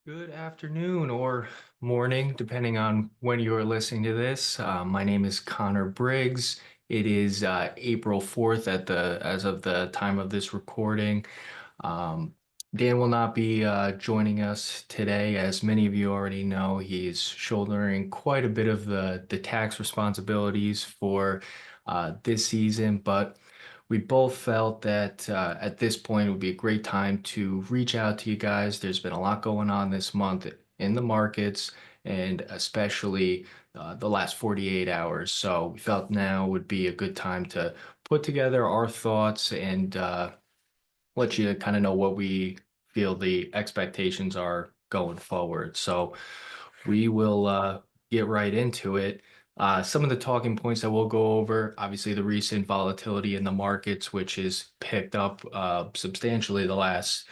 Good afternoon or morning, depending on when you are listening to this. My name is Connor Briggs. It is April 4th as of the time of this recording. Um, Dan will not be joining us today. As many of you already know, he's shouldering quite a bit of the tax responsibilities for this season, but we both felt that at this point it would be a great time to reach out to you guys. There's been a lot going on this month in the markets, and especially the last 48 hours. So we felt now would be a good time to put together our thoughts and let you kind of know what we feel the expectations are going forward. So we will get right into it. Some of the talking points that we'll go over, obviously the recent volatility in the markets, which has picked up substantially the last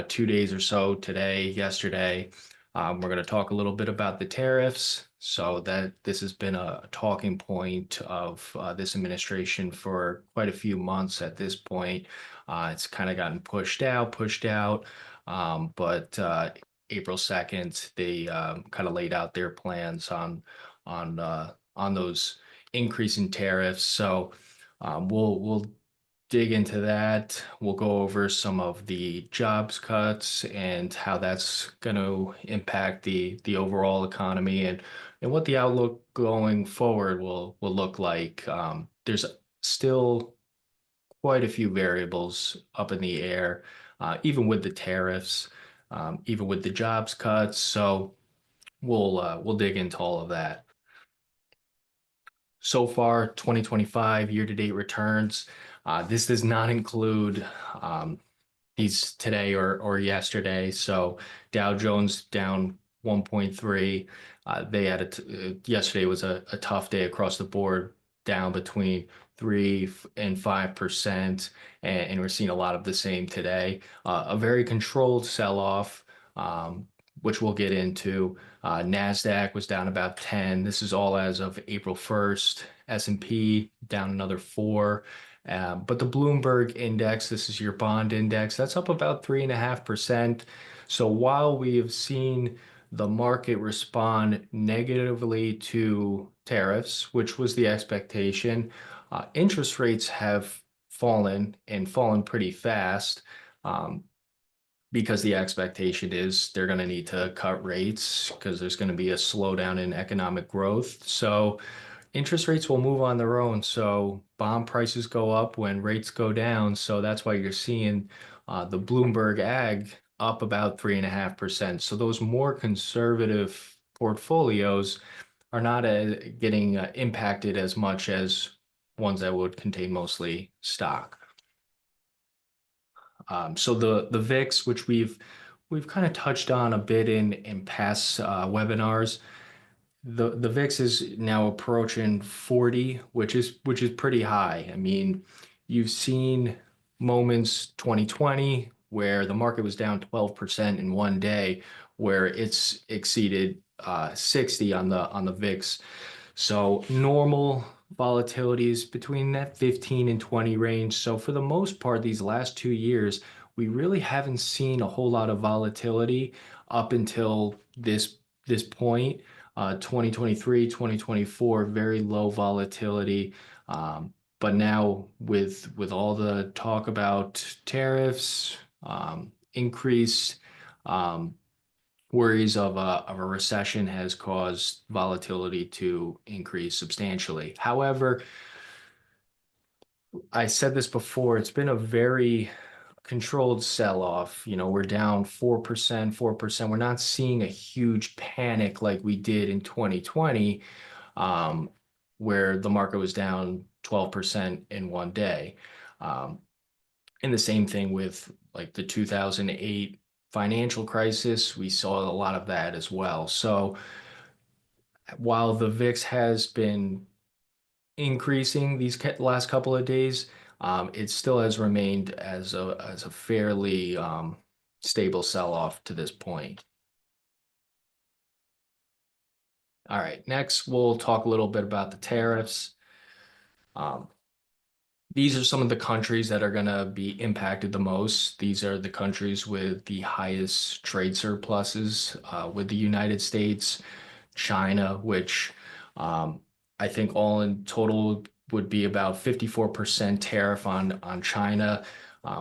2 days or so, today, yesterday. We're going to talk a little bit about the tariffs. So that this has been a talking point of this administration for quite a few months at this point. It's kind of gotten pushed out. But April 2nd, they kind of laid out their plans on those increase in tariffs. So we'll dig into that. We'll go over some of the jobs cuts and how that's going to impact the overall economy and what the outlook going forward will look like. There's still quite a few variables up in the air, even with the tariffs, even with the jobs cuts. So we'll dig into all of that. So far, 2025 year-to-date returns. This does not include these today or yesterday. So Dow Jones down 1.3. They had yesterday was a tough day across the board, down between 3 and 5%, and we're seeing a lot of the same today. A very controlled sell-off, which we'll get into. Nasdaq was down about 10. This is all as of April 1st. S&P down another 4. But the Bloomberg index, this is your bond index, that's up about 3.5%. So while we have seen the market respond negatively to tariffs, which was the expectation, interest rates have fallen and fallen pretty fast. Because the expectation is they're going to need to cut rates because there's going to be a slowdown in economic growth. So interest rates will move on their own. So bond prices go up when rates go down. So that's why you're seeing the Bloomberg Ag up about 3.5%. So those more conservative portfolios are not getting impacted as much as ones that would contain mostly stock. So the VIX, which we've kind of touched on a bit in past webinars, the VIX is now approaching 40, which is pretty high. I mean, you've seen moments 2020 where the market was down 12% in one day, where it's exceeded 60 on the VIX. So normal volatility is between that 15 and 20 range. So for the most part, these last 2 years, we really haven't seen a whole lot of volatility up until this point. 2023, 2024, very low volatility. But now with all the talk about tariffs, increased worries of a recession has caused volatility to increase substantially. However, I said this before, it's been a very controlled sell-off. We're down 4%, 4%. We're not seeing a huge panic like we did in 2020, um, where the market was down 12% in one day. Um, and the same thing with like the 2008 financial crisis, we saw a lot of that as well. So while the VIX has been increasing these last couple of days, it still has remained as a fairly stable sell-off to this point. All right, next we'll talk a little bit about the tariffs. Um, these are some of the countries that are going to be impacted the most. These are the countries with the highest trade surpluses with the United States, China, which um, I think all in total would be about 54% tariff on China,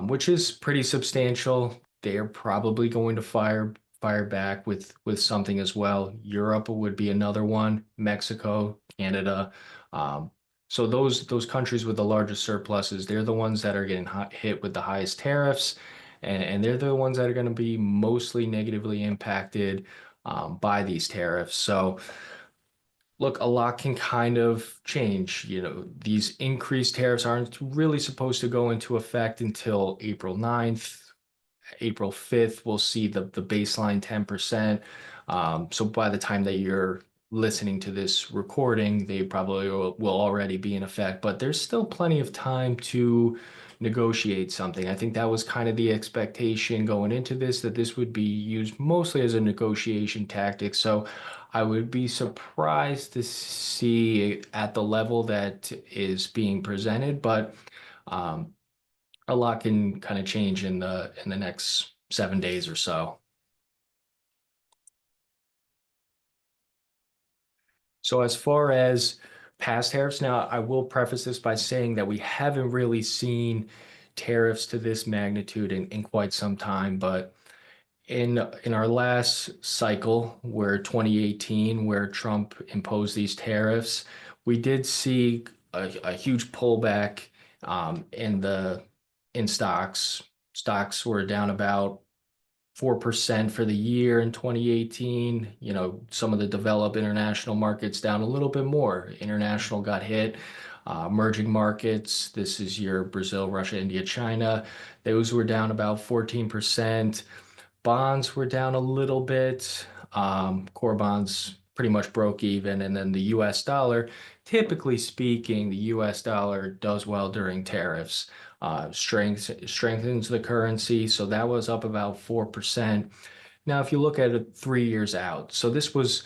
which is pretty substantial. They're probably going to fire back with something as well. Europe would be another one, Mexico, Canada. Um, so those countries with the largest surpluses, they're the ones that are getting hit with the highest tariffs, and they're the ones that are going to be mostly negatively impacted by these tariffs. So look, a lot can kind of change. These increased tariffs aren't really supposed to go into effect until April 9th. April 5th, we'll see the baseline 10%. So by the time that you're listening to this recording, they probably will already be in effect, but there's still plenty of time to negotiate something. I think that was kind of the expectation going into this, that this would be used mostly as a negotiation tactic. So I would be surprised to see it at the level that is being presented, but um, a lot can kind of change in the next 7 days or so. So as far as past tariffs, now I will preface this by saying that we haven't really seen tariffs to this magnitude in quite some time, but in our last cycle, where 2018, where Trump imposed these tariffs, we did see a huge pullback in stocks. Stocks were down about 4% for the year in 2018. Some of the developed international markets down a little bit more. International got hit. Emerging markets, this is your Brazil, Russia, India, China. Those were down about 14%. Bonds were down a little bit. Core bonds pretty much broke even. And then the US dollar, typically speaking, the US dollar does well during tariffs. Strengthens the currency. So that was up about 4%. Now, if you look at it 3 years out, so this was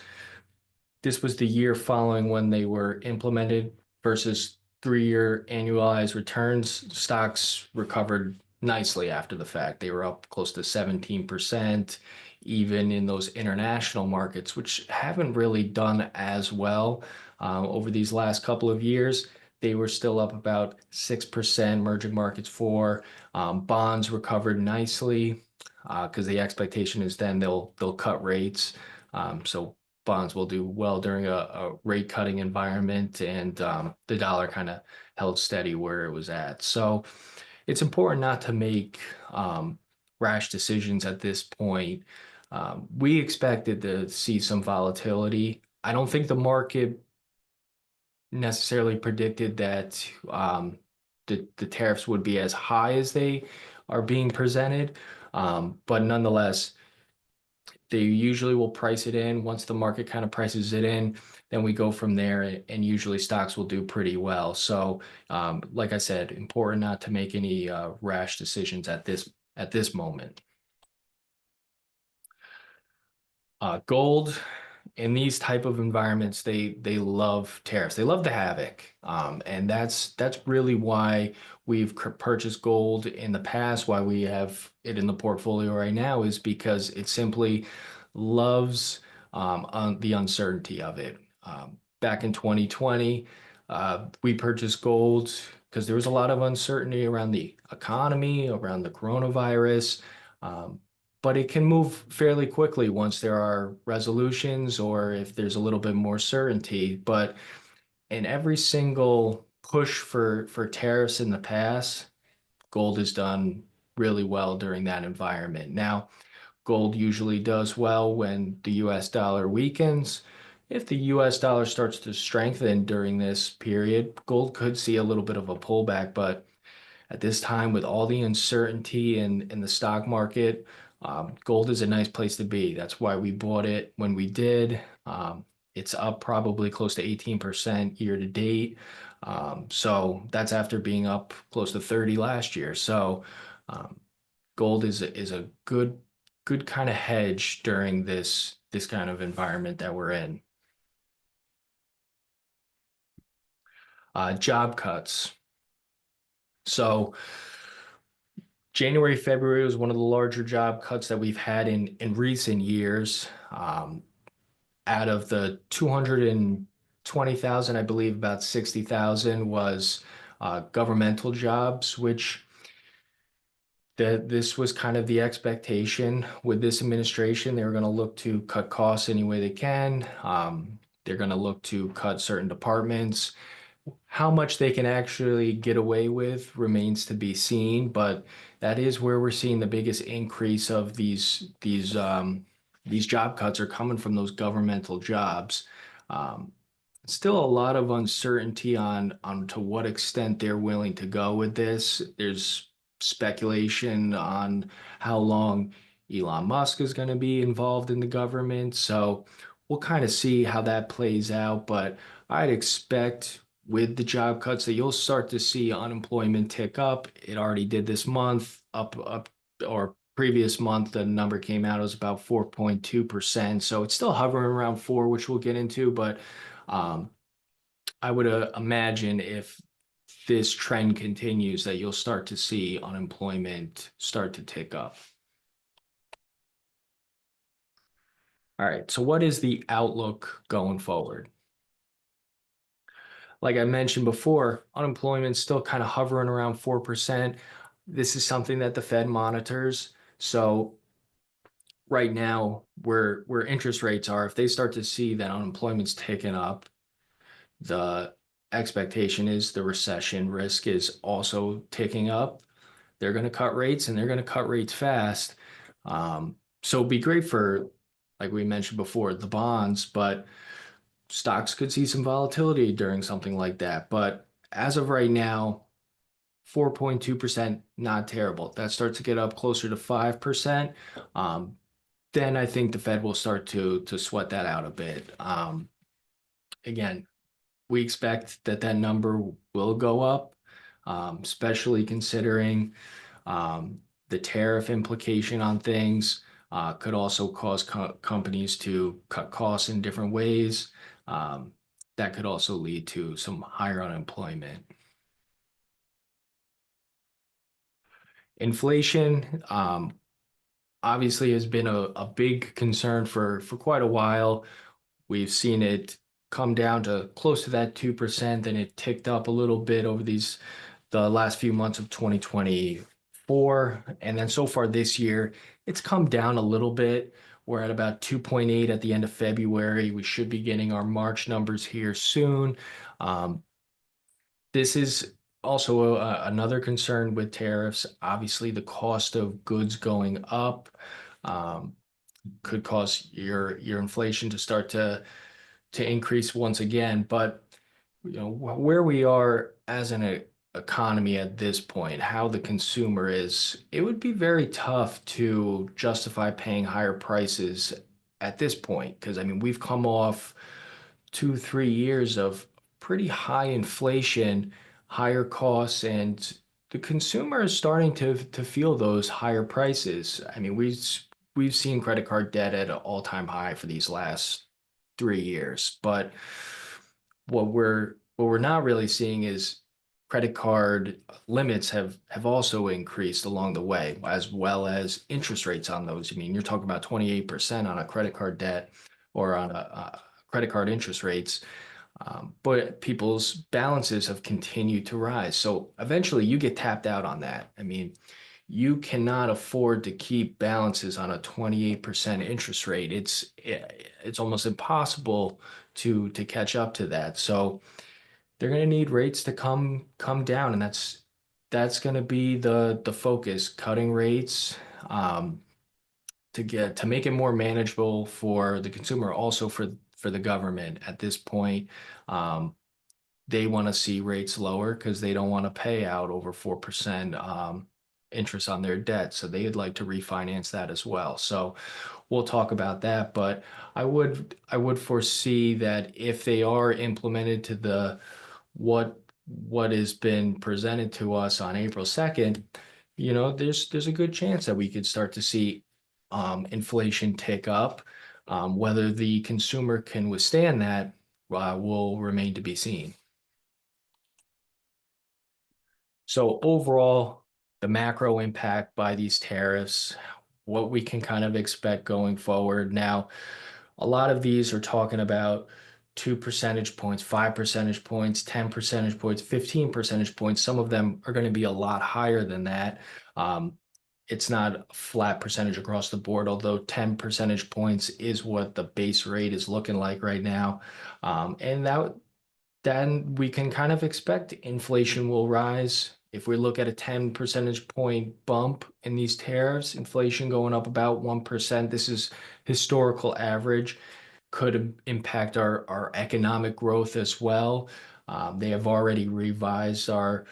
the year following when they were implemented versus 3-year annualized returns. Stocks recovered nicely after the fact. They were up close to 17%, even in those international markets, which haven't really done as well over these last couple of years. They were still up about 6%, emerging markets 4. Bonds recovered nicely because the expectation is then they'll cut rates. So bonds will do well during a rate cutting environment, and the dollar kind of held steady where it was at. So it's important not to make rash decisions at this point. We expected to see some volatility. I don't think the market necessarily predicted that the tariffs would be as high as they are being presented. But nonetheless, they usually will price it in. Once the market kind of prices it in, then we go from there, and usually stocks will do pretty well. So, like I said, important not to make any rash decisions at this moment. Gold in these type of environments, they love tariffs. They love the havoc, and that's really why we've purchased gold in the past. Why we have it in the portfolio right now is because it simply loves the uncertainty of it. Back in 2020, we purchased gold because there was a lot of uncertainty around the economy, around the coronavirus. Um, but it can move fairly quickly once there are resolutions or if there's a little bit more certainty. But in every single push for tariffs in the past, gold has done really well during that environment. Now, gold usually does well when the US dollar weakens. If the US dollar starts to strengthen during this period, gold could see a little bit of a pullback, but at this time with all the uncertainty in the stock market, gold is a nice place to be. That's why we bought it when we did. It's up probably close to 18% year to date. So that's after being up close to 30 last year. So um, gold is a good kind of hedge during this kind of environment that we're in. Job cuts. So January, February was one of the larger job cuts that we've had in recent years. Out of the 220,000, I believe about 60,000 was governmental jobs, which this was kind of the expectation with this administration. They're going to look to cut costs any way they can. They're going to look to cut certain departments. How much they can actually get away with remains to be seen, but that is where we're seeing the biggest increase of these job cuts are coming from those governmental jobs. Um, Still a lot of uncertainty on to what extent they're willing to go with this. There's speculation on how long Elon Musk is going to be involved in the government. So we'll kind of see how that plays out. But I'd expect with the job cuts that you'll start to see unemployment tick up. It already did this month, up, or previous month, the number came out, it was about 4.2%. So it's still hovering around 4, which we'll get into, but um, I would imagine if this trend continues that you'll start to see unemployment start to tick up. All right, so what is the outlook going forward? Like I mentioned before, unemployment's still kind of hovering around 4%. This is something that the Fed monitors. So right now, where interest rates are, if they start to see that unemployment's ticking up, the expectation is the recession risk is also ticking up. They're going to cut rates and they're going to cut rates fast. So it'd be great for, like we mentioned before, the bonds, but stocks could see some volatility during something like that. But as of right now, 4.2%, not terrible. That starts to get up closer to 5%. Um, then I think the Fed will start to sweat that out a bit. Again, we expect that that number will go up, especially considering the tariff implication on things could also cause companies to cut costs in different ways. Um, that could also lead to some higher unemployment. Inflation, obviously has been a big concern for quite a while. We've seen it come down to close to that 2%, then it ticked up a little bit over the last few months of 2024. And then so far this year, it's come down a little bit. We're at about 2.8 at the end of February. We should be getting our March numbers here soon. This is also another concern with tariffs. Obviously, the cost of goods going up um, could cause your inflation to start to increase once again. But where we are as an economy at this point, how the consumer is, it would be very tough to justify paying higher prices at this point. Because I mean, we've come off 2, 3 years of pretty high inflation, higher costs, and the consumer is starting to feel those higher prices. I mean, we've seen credit card debt at an all-time high for these last 3 years, but what we're not really seeing is credit card limits have also increased along the way, as well as interest rates on those. I mean, you're talking about 28% on a credit card debt or on a credit card interest rates. But people's balances have continued to rise. So eventually you get tapped out on that. I mean, you cannot afford to keep balances on a 28% interest rate. It's almost impossible to catch up to that. So they're going to need rates to come down, and that's going to be the focus, cutting rates to make it more manageable for the consumer, also for the government at this point. Um, they want to see rates lower because they don't want to pay out over 4% interest on their debt. So they'd like to refinance that as well. So we'll talk about that. But I would foresee that if they are implemented to the what has been presented to us on April 2nd, there's a good chance that we could start to see inflation tick up. Whether the consumer can withstand that will remain to be seen. So overall, the macro impact by these tariffs, what we can kind of expect going forward. Now, a lot of these are talking about 2 percentage points, 5 percentage points, 10 percentage points, 15 percentage points. Some of them are going to be a lot higher than that. Um, it's not a flat percentage across the board, although 10 percentage points is what the base rate is looking like right now. And that then we can kind of expect inflation will rise. If we look at a 10 percentage point bump in these tariffs, inflation going up about 1%, this is historical average, could impact our economic growth as well. They have already revised our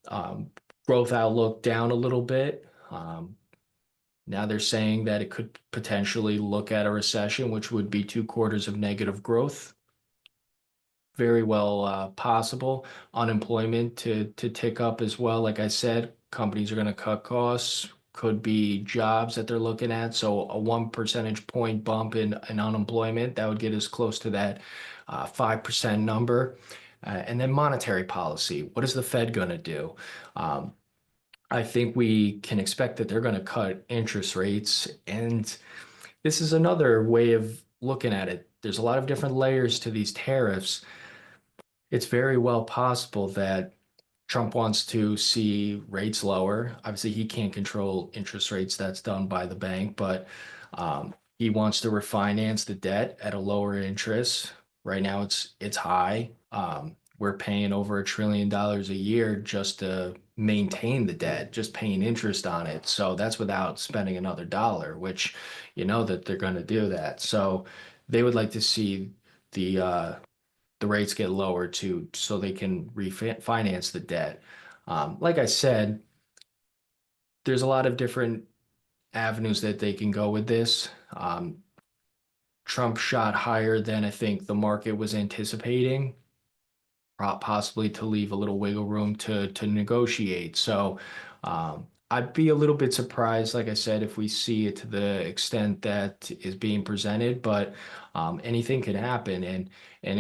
um, growth outlook down a little bit. Now they're saying that it could potentially look at a recession, which would be 2 quarters of negative growth. Very well possible. Unemployment to tick up as well. Like I said, companies are going to cut costs. Could be jobs that they're looking at. So a 1 percentage point bump in unemployment, that would get us close to that 5% number. And then monetary policy. What is the Fed going to do? Um, I think we can expect that they're going to cut interest rates. And this is another way of looking at it. There's a lot of different layers to these tariffs. It's very well possible that Trump wants to see rates lower. Obviously, he can't control interest rates. That's done by the bank, but he wants to refinance the debt at a lower interest. Right now, it's high. We're paying over $1 trillion a year just to maintain the debt, just paying interest on it. So that's without spending another dollar, which you know that they're going to do that. So they would like to see the rates get lower too, so they can refinance the debt. Like I said, there's a lot of different avenues that they can go with this. Trump shot higher than I think the market was anticipating, possibly to leave a little wiggle room to negotiate. So I'd be a little bit surprised, like I said, if we see it to the extent that is being presented, but anything could happen. And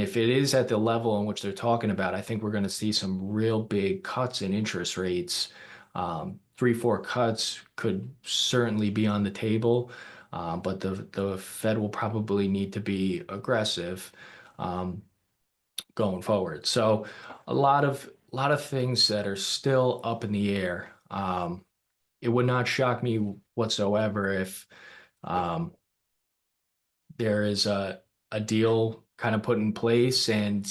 if it is at the level in which they're talking about, I think we're going to see some real big cuts in interest rates. 3, 4 cuts could certainly be on the table, but the Fed will probably need to be aggressive. Um, Going forward. So a lot of things that are still up in the air. It would not shock me whatsoever if um, there is a deal kind of put in place and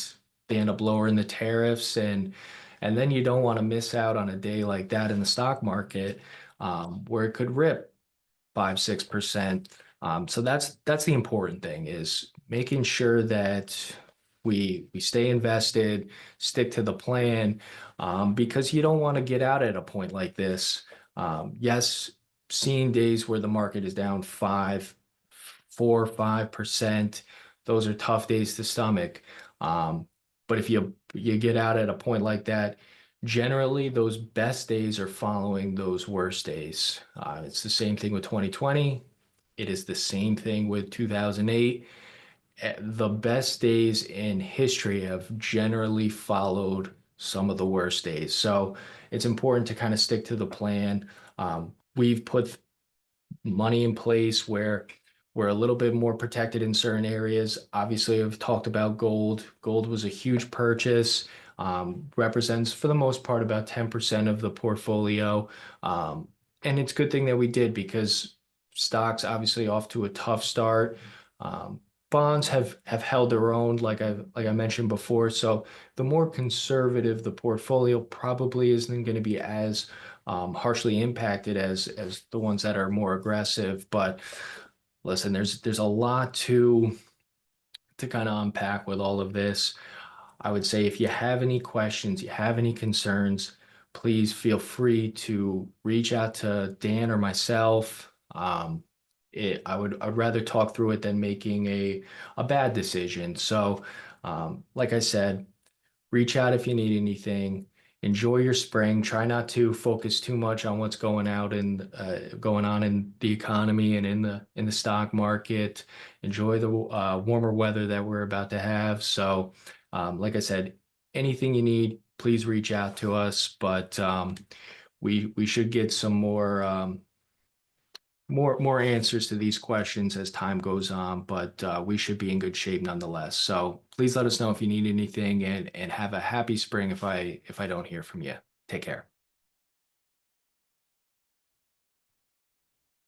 they end up lowering the tariffs and then you don't want to miss out on a day like that in the stock market where it could rip 5, 6%. So that's the important thing is making sure that we stay invested, stick to the plan, because you don't want to get out at a point like this. Yes, seeing days where the market is down 4, 5%, those are tough days to stomach. But if you get out at a point like that, generally those best days are following those worst days. It's the same thing with 2020. It is the same thing with 2008. The best days in history have generally followed some of the worst days. So it's important to kind of stick to the plan. We've put money in place where we're a little bit more protected in certain areas. Obviously, I've talked about gold. Gold was a huge purchase, represents for the most part about 10% of the portfolio. And it's a good thing that we did because stocks obviously off to a tough start. Um, Bonds have held their own, like I mentioned before. So the more conservative the portfolio probably isn't going to be as harshly impacted as the ones that are more aggressive. But listen, there's a lot to kind of unpack with all of this. I would say if you have any questions, you have any concerns, please feel free to reach out to Dan or myself. I'd rather talk through it than making a bad decision. So, like I said, reach out if you need anything. Enjoy your spring. Try not to focus too much on what's going on in the economy and in the stock market. Enjoy the warmer weather that we're about to have. So, like I said, anything you need, please reach out to us. But we should get some more answers to these questions as time goes on, but we should be in good shape nonetheless. So please let us know if you need anything, and have a happy spring if I don't hear from you. Take care.